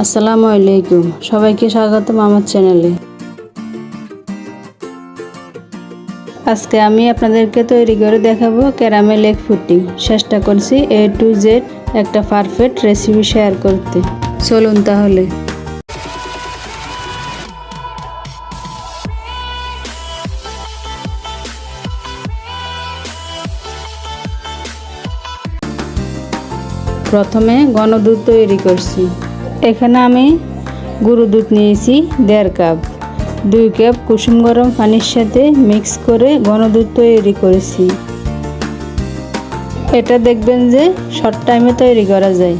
আসসালামু আলাইকুম, সবাইকে স্বাগতম আমার চ্যানেলে। আজকে আমি আপনাদেরকে তৈরি করে দেখাবো ক্যারামেল এগ পুডিং। চেষ্টা করছি A to Z একটা পারফেক্ট রেসিপি শেয়ার করতে। চলুন তাহলে। প্রথমে ঘন দুধ তৈরি করছি। এখানে আমি গুঁড়ো দুধ নিয়েছি 1.5 কাপ। 2 কাপ কুসুম গরম পানির সাথে মিক্স করে ঘন দুধ তৈরি করেছি। এটা দেখবেন যে শর্ট টাইমে তৈরি করা যায়।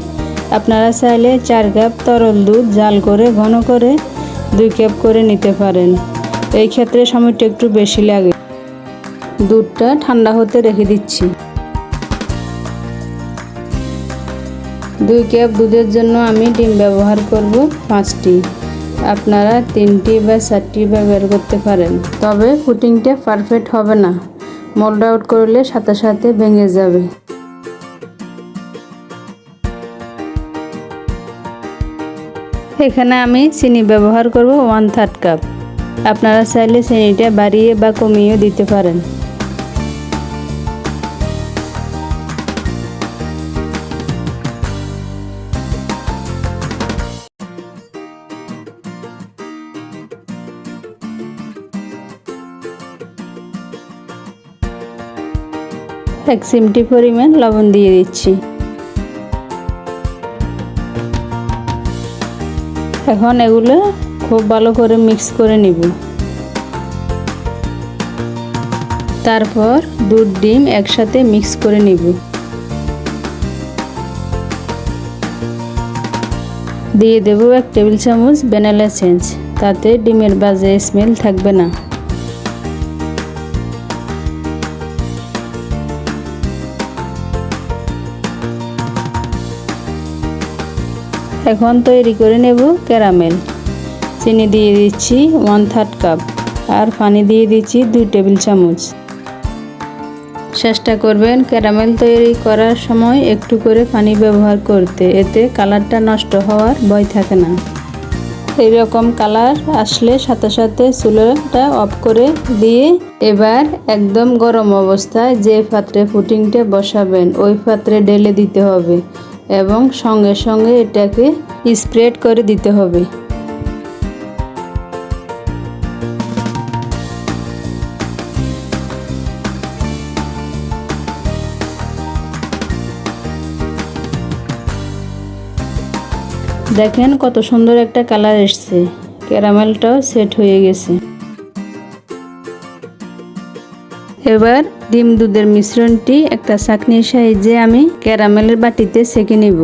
আপনারা চাইলে 4 কাপ তরল দুধ জাল করে ঘন করে 2 কাপ করে নিতে পারেন। এই ক্ষেত্রে সময়টা একটু বেশি লাগে। দুধটা ঠান্ডা হতে রেখে দিচ্ছি। 2 কাপ দুধের জন্য আমি ডিম ব্যবহার করব 5টি। আপনারা 3টি বা 4টি ব্যবহার করতে পারেন। তবে পুডিংটা পারফেক্ট হবে না, মোল্ড আউট করলে সাথে সাথে ভেঙে যাবে। এখানে আমি চিনি ব্যবহার করব 1/3 কাপ। আপনারা চাইলে চিনিটা বাড়িয়ে বা কমিয়েও দিতে পারেন। এক চিমটি পরিমাণ লবণ দিয়ে দিচ্ছি। এখন এগুলো খুব ভালো করে মিক্স করে নিব। তারপর দুধ ডিম একসাথে মিক্স করে নিব। দিয়ে দেব 1 টেবিল চামচ ভ্যানিলা এসেন্স, তাতে ডিমের বাজে স্মেল থাকবে না। এখন তৈরি করে নেব ক্যারামেল। চিনি দিয়ে দিচ্ছি 1/3 কাপ আর পানি দিয়ে দিচ্ছি 2 টেবিল চামচ। চেষ্টা করবেন ক্যারামেল তৈরি করার সময় একটু করে পানি ব্যবহার করতে, এতে কালারটা নষ্ট হওয়ার ভয় থাকে না। এইরকম কালার আসলে সাথে সাথে চুলাটা অফ করে দিয়ে এবার একদম গরম অবস্থায় যে পাত্রে পুডিংটা বসাবেন ওই পাত্রে ঢেলে দিতে হবে এবং সঙ্গে সঙ্গে এটাকে স্প্রেড করে দিতে হবে। দেখেন কত সুন্দর একটা কালার এসছে, ক্যারামেলটাও সেট হয়ে গেছে। এবার ডিম দুধের মিশ্রণটি একটা ছাঁকনির সাহায্যে আমি ক্যারামেলের বাটিতে ছেঁকে নেব।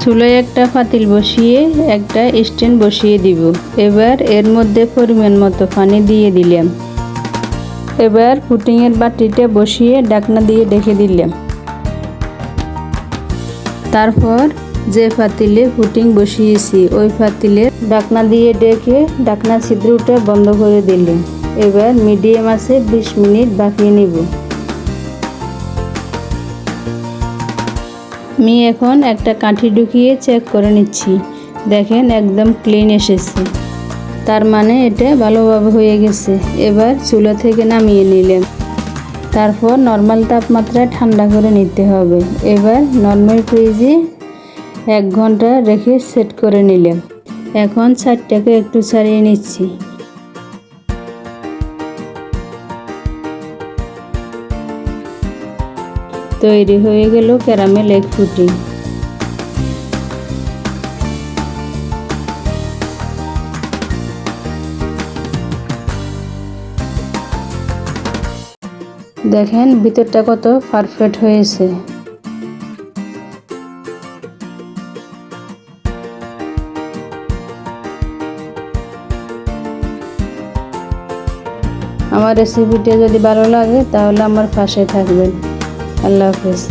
চুলায় একটা পাতিল বসিয়ে একটা স্ট্যান্ড বসিয়ে দিব। এবার এর মধ্যে পরিমাণ মতো পানি দিয়ে দিলাম। এবার পুডিংয়ের বাটিটা বসিয়ে ঢাকনা দিয়ে ঢেকে দিলাম। তারপর যে পাতিলে পুডিং বসিয়েছি ওই পাতিলের ঢাকনা দিয়ে ঢেকে ঢাকনা ছিদ্রটা বন্ধ করে দিলাম। এবার মিডিয়াম আঁচে 20 মিনিট বাকিয়ে নেব। আমি এখন একটা কাঠি ঢুকিয়ে চেক করে নিচ্ছি। দেখেন একদম ক্লিন এসেছে, তার মানে এটা ভালোভাবে হয়ে গেছে। এবার চুলা থেকে নামিয়ে নিলাম। তারপর নর্মাল তাপমাত্রায় ঠান্ডা করে নিতে হবে। এবার নরমাল ফ্রিজে 1 ঘন্টা রেখে সেট করে নিলাম। এখন ছাড়টাকে একটু ছাড়িয়ে নিচ্ছি। তৈরি হয়ে গেল ক্যারামেল এগ পুডিং। দেখেন ভিতরটা কত পারফেক্ট হয়েছে। আমার রেসিপিটা যদি ভালো লাগে তাহলে আমার পাশে থাকবেন। আল্লাহ হাফেজ।